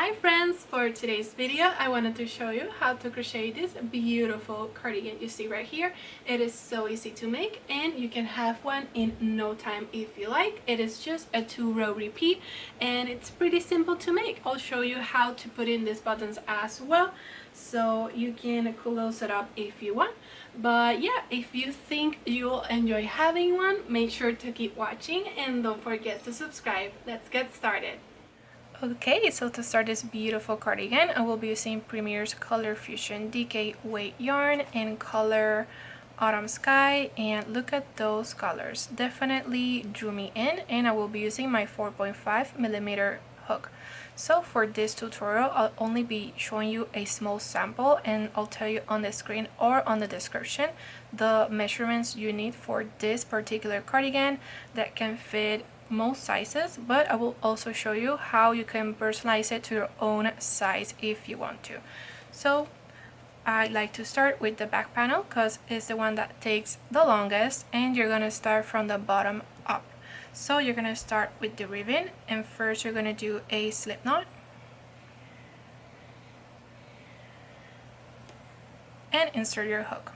Hi friends! For today's video I wanted to show you how to crochet this beautiful cardigan you see right here. It is so easy to make and you can have one in no time if you like. It is just a 2-row repeat and it's pretty simple to make. I'll show you how to put in these buttons as well so you can close it up if you want. But yeah, if you think you'll enjoy having one, make sure to keep watching and don't forget to subscribe. Let's get started. Okay, so to start this beautiful cardigan, I will be using Premier's Color Fusion DK weight yarn in color Autumn Sky, and look at those colors. Definitely drew me in, and I will be using my 4.5mm hook. So for this tutorial, I'll only be showing you a small sample, and I'll tell you on the screen or on the description the measurements you need for this particular cardigan that can fit most sizes, but I will also show you how you can personalize it to your own size if you want to. So I like to start with the back panel because it's the one that takes the longest, and you're gonna start from the bottom up. So you're gonna start with the ribbon, and first you're gonna do a slip knot and insert your hook.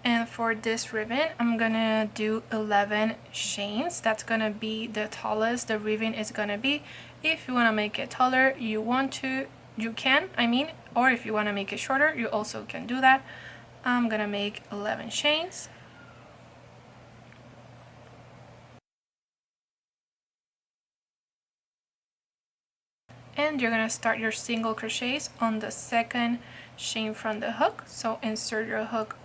And for this ribbon, I'm gonna do 11 chains. That's gonna be the tallest the ribbon is gonna be. If you wanna make it taller, you can, or if you wanna make it shorter, you also can do that. I'm gonna make 11 chains. And you're gonna start your single crochets on the second chain from the hook. So insert your hook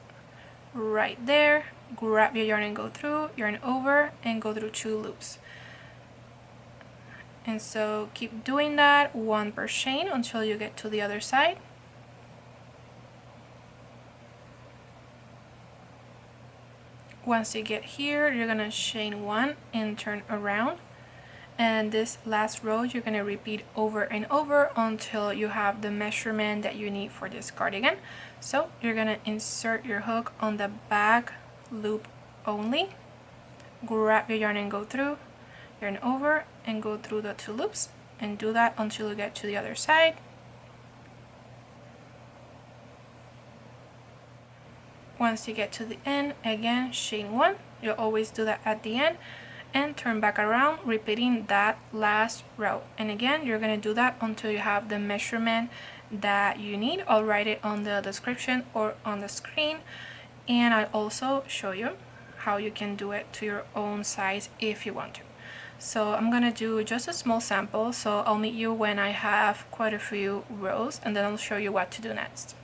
right there, grab your yarn and go through, yarn over and go through 2 loops. And so keep doing that, 1 per chain until you get to the other side. Once you get here, you're gonna chain 1 and turn around, and this last row you're gonna repeat over and over until you have the measurement that you need for this cardigan. So you're gonna insert your hook on the back loop only, grab your yarn and go through, yarn over and go through the 2 loops, and do that until you get to the other side. Once you get to the end, again chain 1. You'll always do that at the end, and turn back around, repeating that last row. And again, you're going to do that until you have the measurement that you need. I'll write it on the description or on the screen, and I'll also show you how you can do it to your own size if you want to. So I'm going to do just a small sample, so I'll meet you when I have quite a few rows, and then I'll show you what to do next.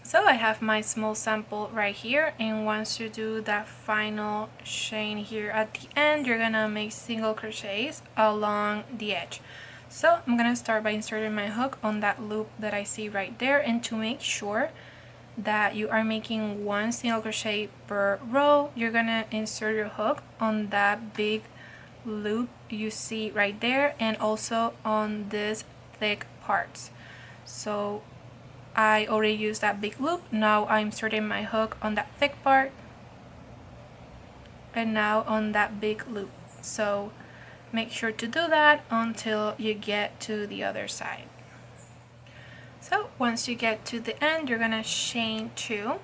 So I have my small sample right here, and once you do that final chain here at the end, you're gonna make single crochets along the edge. So I'm gonna start by inserting my hook on that loop that I see right there, and to make sure that you are making 1 single crochet per row, you're gonna insert your hook on that big loop you see right there, and also on this thick parts. So I already used that big loop. Now I'm inserting my hook on that thick part, and now on that big loop. So make sure to do that until you get to the other side. So once you get to the end, you're gonna chain 2,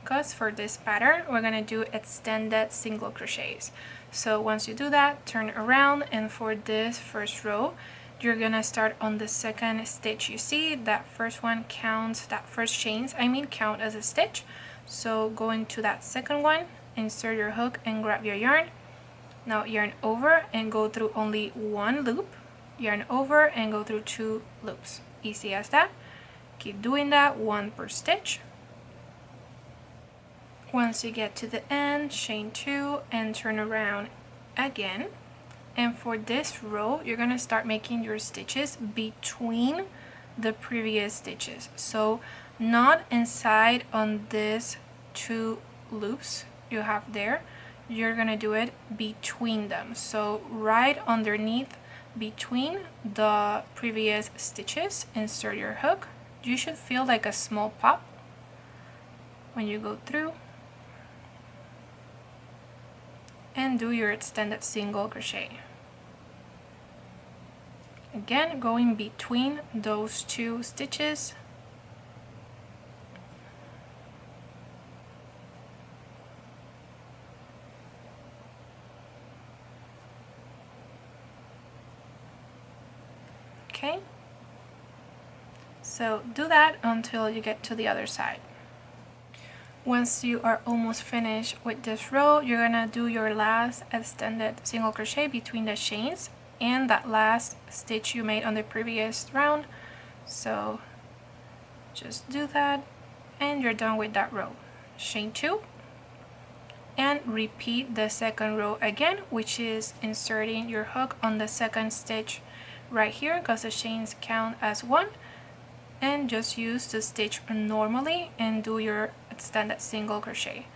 because for this pattern we're gonna do extended single crochets. So once you do that, turn around, and for this first row you're gonna start on the second stitch. You see that first one counts, that first chains count as a stitch. So go into that second one, insert your hook and grab your yarn. Now yarn over and go through only 1 loop, yarn over and go through 2 loops. Easy as that. Keep doing that, 1 per stitch. Once you get to the end, chain 2 and turn around again. And for this row, you're gonna start making your stitches between the previous stitches. So not inside on these 2 loops you have there. You're gonna do it between them. So right underneath between the previous stitches, insert your hook. You should feel like a small pop when you go through, and do your extended single crochet. Again, going between those two stitches. Okay, so do that until you get to the other side. Once you are almost finished with this row, you're gonna do your last extended single crochet between the chains and that last stitch you made on the previous round. So just do that and you're done with that row. Chain 2 and repeat the second row again, which is inserting your hook on the second stitch right here because the chains count as one, and just use the stitch normally and do your extended single crochet.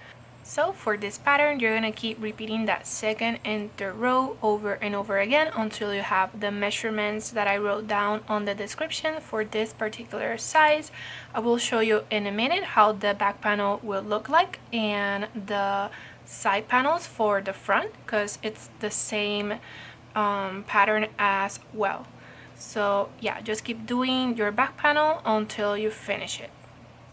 So for this pattern, you're gonna keep repeating that second and third row over and over again until you have the measurements that I wrote down on the description for this particular size. I will show you in a minute how the back panel will look like and the side panels for the front, because it's the same pattern as well. So yeah, just keep doing your back panel until you finish it.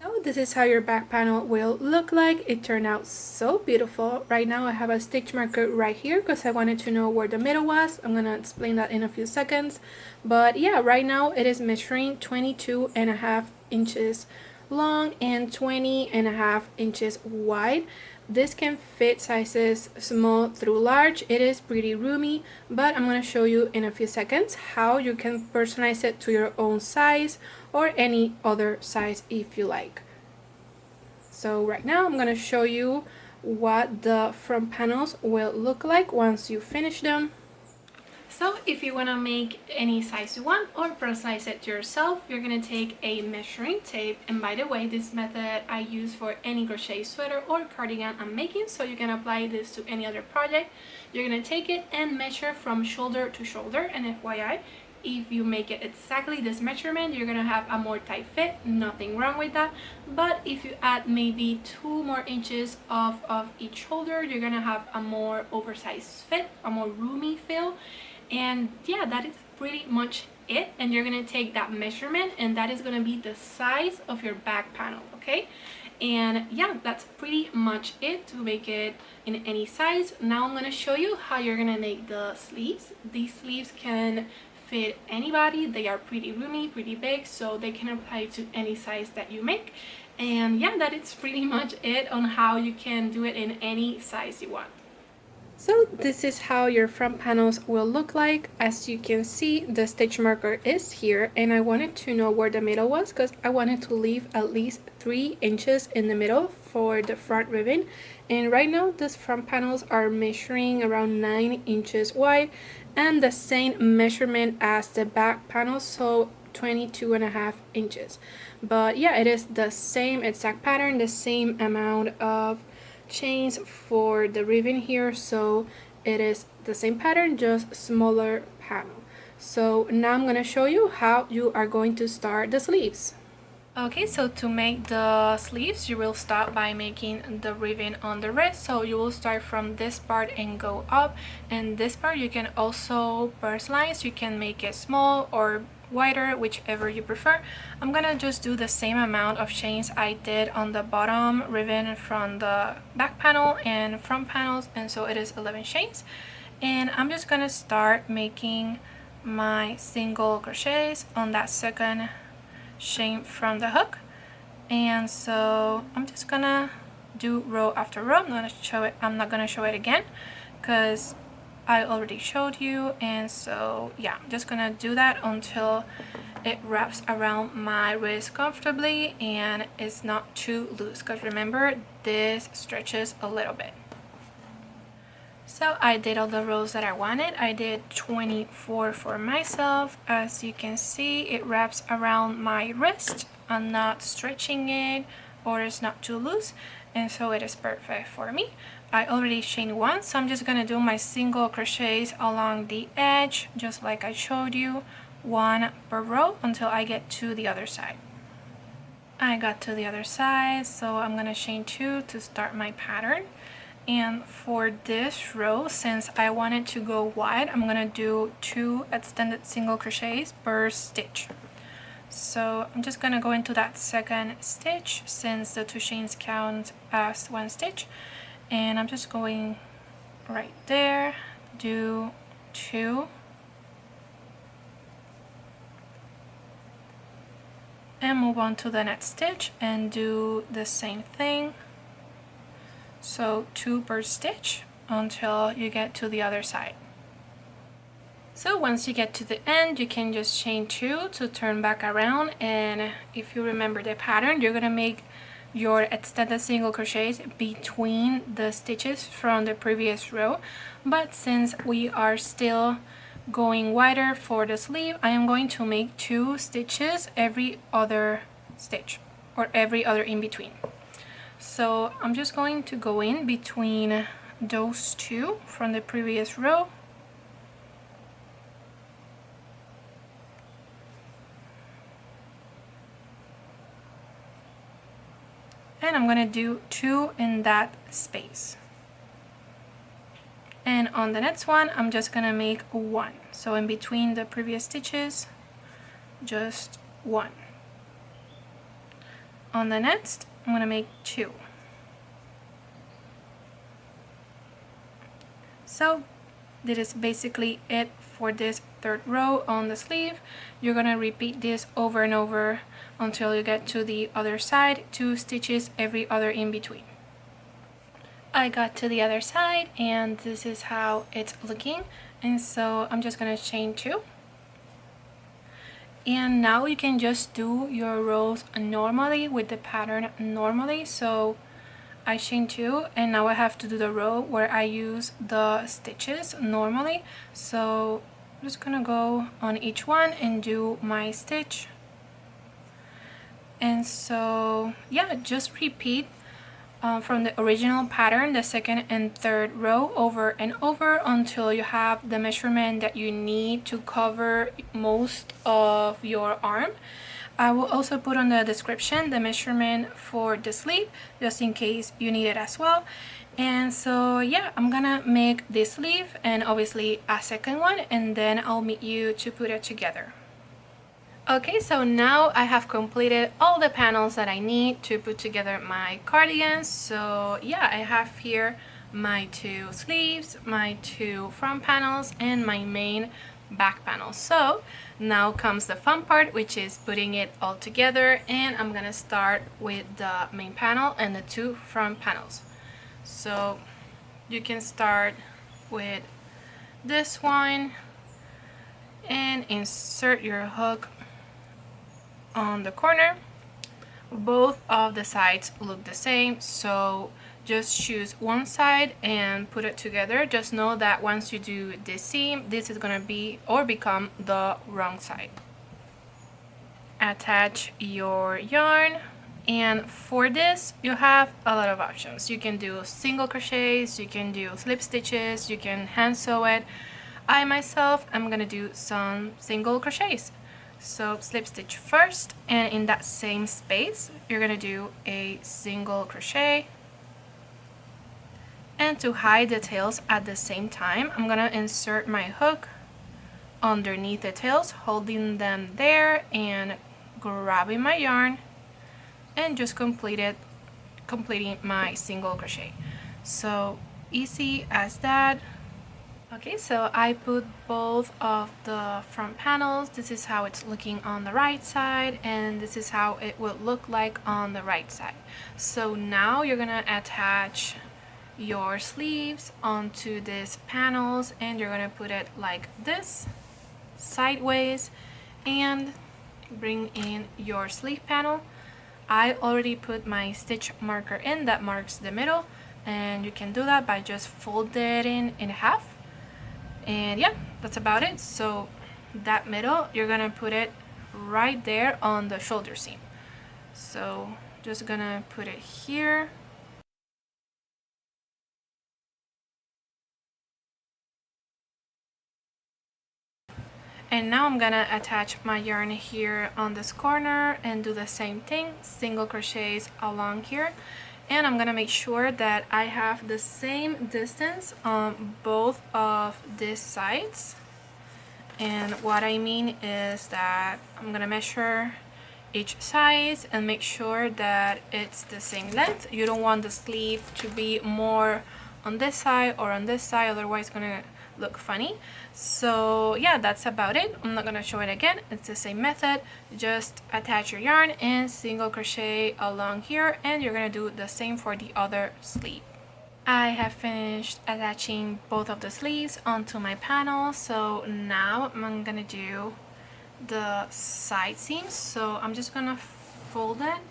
So this is how your back panel will look like. It turned out so beautiful. Right now I have a stitch marker right here because I wanted to know where the middle was. I'm gonna explain that in a few seconds. But yeah, right now it is measuring 22.5 inches long and 20.5 inches wide. This can fit sizes small through large. It is pretty roomy, but I'm going to show you in a few seconds how you can personalize it to your own size or any other size if you like. So right now I'm going to show you what the front panels will look like once you finish them. So if you want to make any size you want or personalize it to yourself, you're going to take a measuring tape. And by the way, this method I use for any crochet sweater or cardigan I'm making, so you can apply this to any other project. You're going to take it and measure from shoulder to shoulder. And FYI, if you make it exactly this measurement, you're going to have a more tight fit. Nothing wrong with that. But if you add maybe 2 more inches off of each shoulder, you're going to have a more oversized fit, a more roomy feel. And yeah, that is pretty much it. And you're going to take that measurement and that is going to be the size of your back panel, okay? And yeah, that's pretty much it to make it in any size. Now I'm going to show you how you're going to make the sleeves. These sleeves can fit anybody. They are pretty roomy, pretty big, so they can apply to any size that you make. And yeah, that is pretty much it on how you can do it in any size you want. So this is how your front panels will look like. As you can see, the stitch marker is here, and I wanted to know where the middle was because I wanted to leave at least 3 inches in the middle for the front ribbon. And right now these front panels are measuring around 9 inches wide and the same measurement as the back panels, so 22.5 inches. But yeah, it is the same exact pattern, the same amount of chains for the ribbon here, so it is the same pattern, just smaller panel. So now I'm going to show you how you are going to start the sleeves. Okay, so to make the sleeves, you will start by making the ribbon on the wrist. So you will start from this part and go up, and this part you can also personalize. You can make it small or wider, whichever you prefer. I'm gonna just do the same amount of chains I did on the bottom ribbon from the back panel and front panels, and so it is 11 chains. And I'm just gonna start making my single crochets on that second chain from the hook. And so I'm just gonna do row after row. I'm not gonna show it again because I already showed you. And so yeah, I'm just gonna do that until it wraps around my wrist comfortably and it's not too loose, because remember, this stretches a little bit. So I did all the rows that I wanted. I did 24 for myself. As you can see, it wraps around my wrist. I'm not stretching it, or it's not too loose, and so it is perfect for me. I already chained one, so I'm just gonna do my single crochets along the edge, just like I showed you, 1 per row until I get to the other side. I got to the other side, so I'm gonna chain 2 to start my pattern. And for this row, since I want it to go wide, I'm gonna do 2 extended single crochets per stitch. So I'm just gonna go into that second stitch since the 2 chains count as 1 stitch, and I'm just going right there, do 2, and move on to the next stitch and do the same thing. So 2 per stitch until you get to the other side. So once you get to the end, you can just chain 2 to turn back around, and if you remember the pattern, you're gonna make your extended single crochets between the stitches from the previous row. But since we are still going wider for the sleeve, I am going to make 2 stitches every other stitch, or every other in between. So I'm just going to go in between those 2 from the previous row, and I'm gonna do 2 in that space. And on the next one, I'm just gonna make 1. So in between the previous stitches, just 1. On the next, I'm gonna make 2. So that is basically it for this third row on the sleeve. You're gonna repeat this over and over until you get to the other side, 2 stitches every other in between. I got to the other side and this is how it's looking, and so I'm just gonna chain 2, and now you can just do your rows normally with the pattern normally. So I chain 2 and now I have to do the row where I use the stitches normally. So I'm just gonna go on each one and do my stitch. And so yeah, just repeat from the original pattern, the second and third row, over and over until you have the measurement that you need to cover most of your arm. I will also put on the description the measurement for the sleeve, just in case you need it as well. And so yeah, I'm gonna make this sleeve and obviously a second one, and then I'll meet you to put it together. Okay, so now I have completed all the panels that I need to put together my cardigan. So yeah, I have here my 2 sleeves, my 2 front panels, and my main back panel. So now comes the fun part, which is putting it all together, and I'm gonna start with the main panel and the 2 front panels. So you can start with this one and insert your hook on the corner. Both of the sides look the same, so just choose one side and put it together. Just know that once you do this seam, this is gonna be or become the wrong side. Attach your yarn, and for this you have a lot of options. You can do single crochets, you can do slip stitches, you can hand sew it. I myself am gonna do some single crochets. So slip stitch first, and in that same space you're gonna do a single crochet, and to hide the tails at the same time, I'm gonna insert my hook underneath the tails, holding them there and grabbing my yarn and just completing my single crochet. So easy as that. Okay, so I put both of the front panels. This is how it's looking on the right side, and this is how it will look like on the right side. So now you're gonna attach your sleeves onto these panels, and you're gonna put it like this, sideways, and bring in your sleeve panel. I already put my stitch marker in that marks the middle, and you can do that by just folding in half. And yeah, that's about it. So that middle, you're gonna put it right there on the shoulder seam. So just gonna put it here. And now I'm gonna attach my yarn here on this corner and do the same thing, single crochets along here. and I'm gonna make sure that I have the same distance on both of these sides. And what I mean is that I'm gonna measure each side and make sure that it's the same length. You don't want the sleeve to be more on this side or on this side, otherwise it's gonna look funny. So yeah, that's about it. I'm not gonna show it again. It's the same method. Just attach your yarn and single crochet along here, and you're gonna do the same for the other sleeve. I have finished attaching both of the sleeves onto my panel, so now I'm gonna do the side seams. So I'm just gonna fold it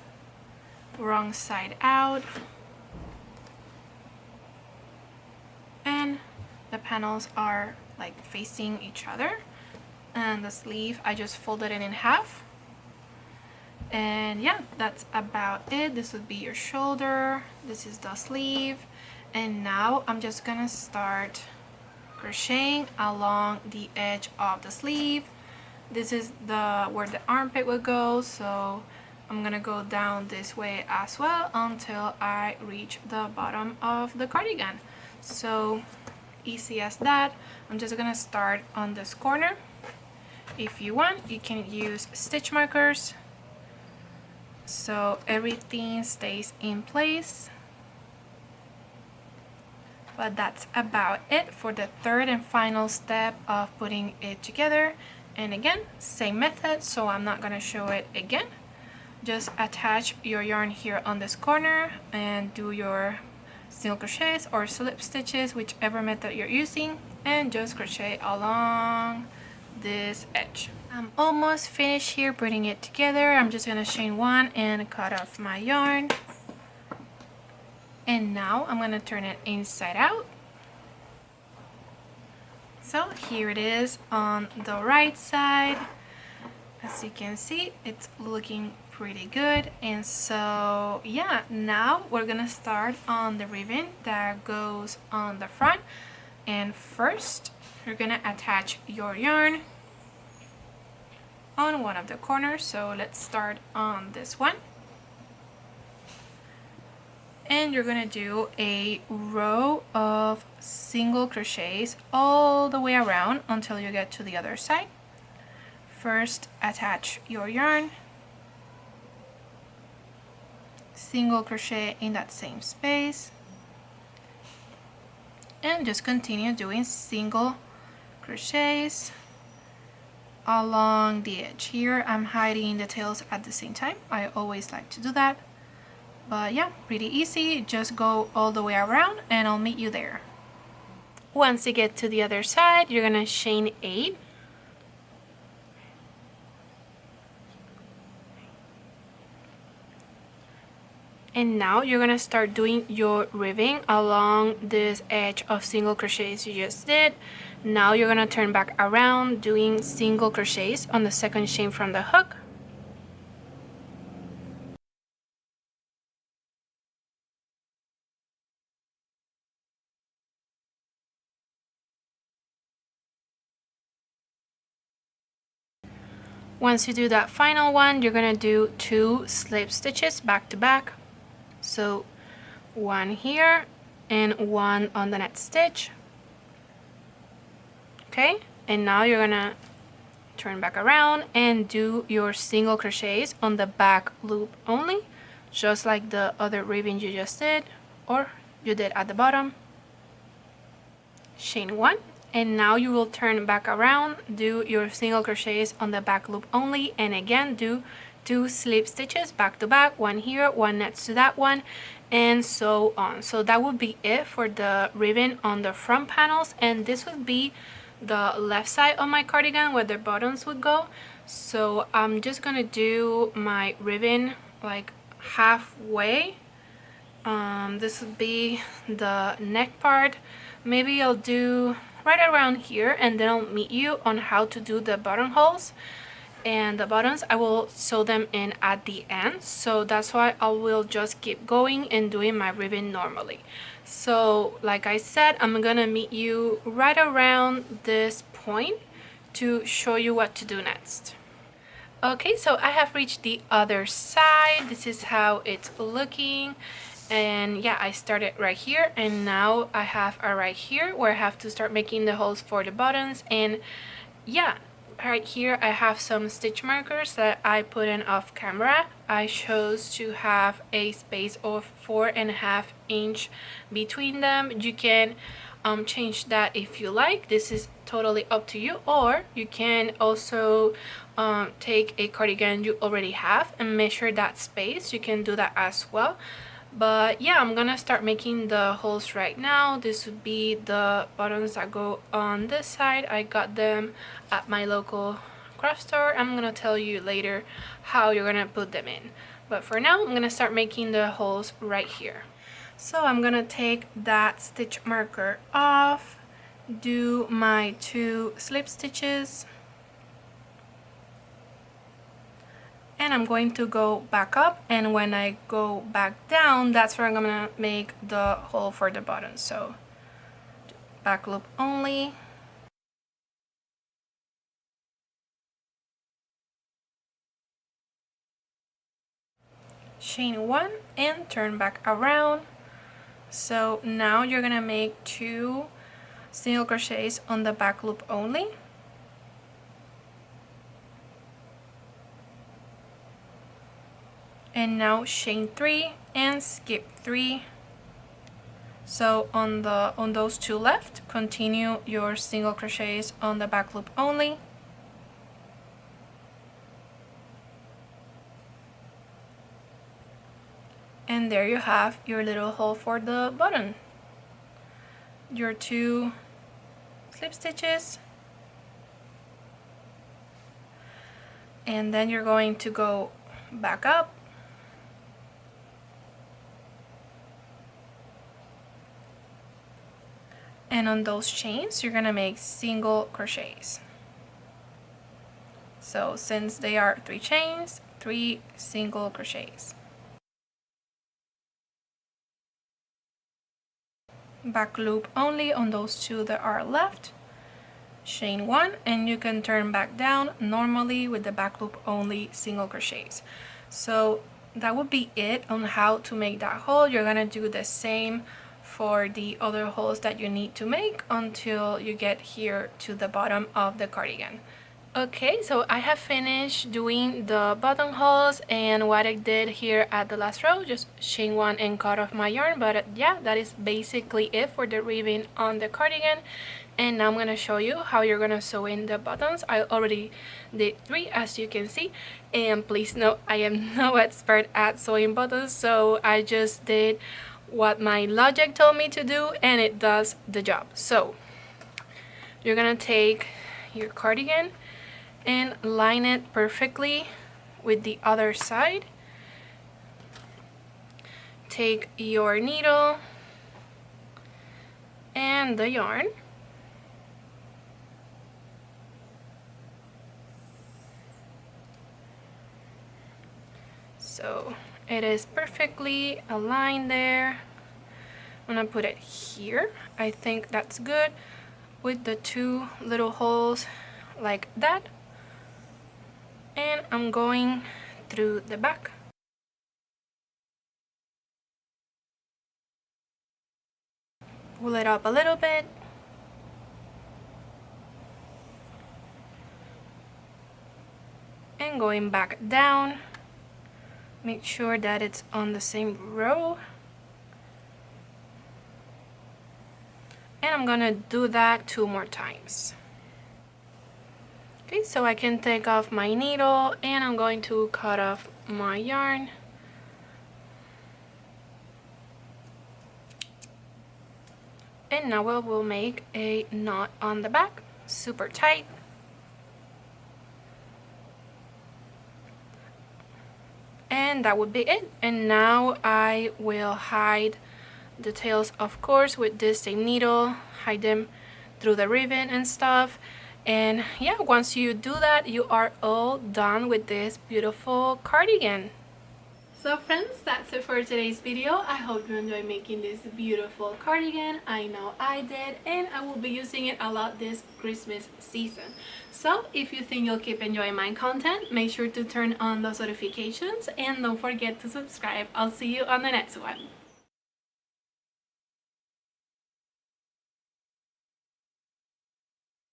wrong side out, and the panels are like facing each other, and the sleeve I just folded it in half. And yeah, that's about it. This would be your shoulder, this is the sleeve, and now I'm just gonna start crocheting along the edge of the sleeve. This is where the armpit would go, so I'm gonna go down this way as well until I reach the bottom of the cardigan. So easy as that. I'm just gonna start on this corner. If you want, you can use stitch markers so everything stays in place. But that's about it for the third and final step of putting it together. And again, same method, so I'm not gonna show it again. Just attach your yarn here on this corner and do your single crochets or slip stitches, whichever method you're using, and just crochet along this edge. I'm almost finished here putting it together. I'm just gonna chain one and cut off my yarn. And now I'm gonna turn it inside out. So here it is on the right side. As you can see, it's looking pretty good. And so yeah, now we're gonna start on the ribbon that goes on the front. And first, you're gonna attach your yarn on one of the corners. So let's start on this one. And you're gonna do a row of single crochets all the way around until you get to the other side. First, attach your yarn, single crochet in that same space, and just continue doing single crochets along the edge. Here I'm hiding the tails at the same time. I always like to do that. But yeah, pretty easy. Just go all the way around and I'll meet you there. Once you get to the other side, you're gonna chain 8. And now you're gonna start doing your ribbing along this edge of single crochets you just did. Now you're gonna turn back around doing single crochets on the second chain from the hook. Once you do that final one, you're gonna do 2 slip stitches back to back. So one here and one on the next stitch. Okay, and now you're gonna turn back around and do your single crochets on the back loop only, just like the other ribbon you just did, or you did at the bottom. Chain 1. And now you will turn back around, do your single crochets on the back loop only, and again do 2 slip stitches back to back, one here, one next to that one, and so on. So that would be it for the ribbon on the front panels, and this would be the left side of my cardigan where the buttons would go. So I'm just gonna do my ribbon like halfway. This would be the neck part. Maybe I'll do right around here, and then I'll meet you on how to do the buttonholes. And the buttons, I will sew them in at the end, so that's why I will just keep going and doing my ribbon normally. So like I said, I'm gonna meet you right around this point to show you what to do next. Okay, so I have reached the other side. This is how it's looking. And yeah, I started right here, and now I have a right here where I have to start making the holes for the buttons. And yeah, right here I have some stitch markers that I put in off camera. I chose to have a space of 4.5 inch between them. You can change that if you like. This is totally up to you, or you can also take a cardigan you already have and measure that space. You can do that as well. But yeah, I'm gonna start making the holes right now. This would be the buttons that go on this side. I got them at my local craft store. I'm gonna tell you later how you're gonna put them in, but for now I'm gonna start making the holes right here. So I'm gonna take that stitch marker off, do my 2 slip stitches, and I'm going to go back up, and when I go back down, that's where I'm gonna make the hole for the button. So back loop only, chain 1 and turn back around. So now you're gonna make 2 single crochets on the back loop only, and now chain 3 and skip 3. So on those 2 left, continue your single crochets on the back loop only, and there you have your little hole for the button. Your 2 slip stitches, and then you're going to go back up, and on those chains you're gonna make single crochets. So since they are 3 chains, 3 single crochets. Back loop only on those 2 that are left, chain 1, and you can turn back down normally with the back loop only single crochets. So that would be it on how to make that hole. You're gonna do the same for the other holes that you need to make until you get here to the bottom of the cardigan. Okay, so I have finished doing the buttonholes, and what I did here at the last row, just chain 1 and cut off my yarn. But yeah, that is basically it for the ribbing on the cardigan. And now I'm gonna show you how you're gonna sew in the buttons. I already did 3, as you can see, and please note I am no expert at sewing buttons, so I just did what my logic told me to do, and it does the job. So you're gonna take your cardigan and line it perfectly with the other side. Take your needle and the yarn, so it is perfectly aligned there. I'm gonna put it here. I think that's good, with the 2 little holes like that, and I'm going through the back. Pull it up a little bit, and going back down. Make sure that it's on the same row, and I'm gonna do that 2 more times. Okay, so I can take off my needle, and I'm going to cut off my yarn. And now we'll make a knot on the back, super tight. And that would be it. And now I will hide the tails, of course, with this same needle, hide them through the ribbon and stuff. And yeah, once you do that, you are all done with this beautiful cardigan. So friends, that's it for today's video. I hope you enjoyed making this beautiful cardigan. I know I did, and I will be using it a lot this Christmas season. So if you think you'll keep enjoying my content, make sure to turn on those notifications and don't forget to subscribe. I'll see you on the next one.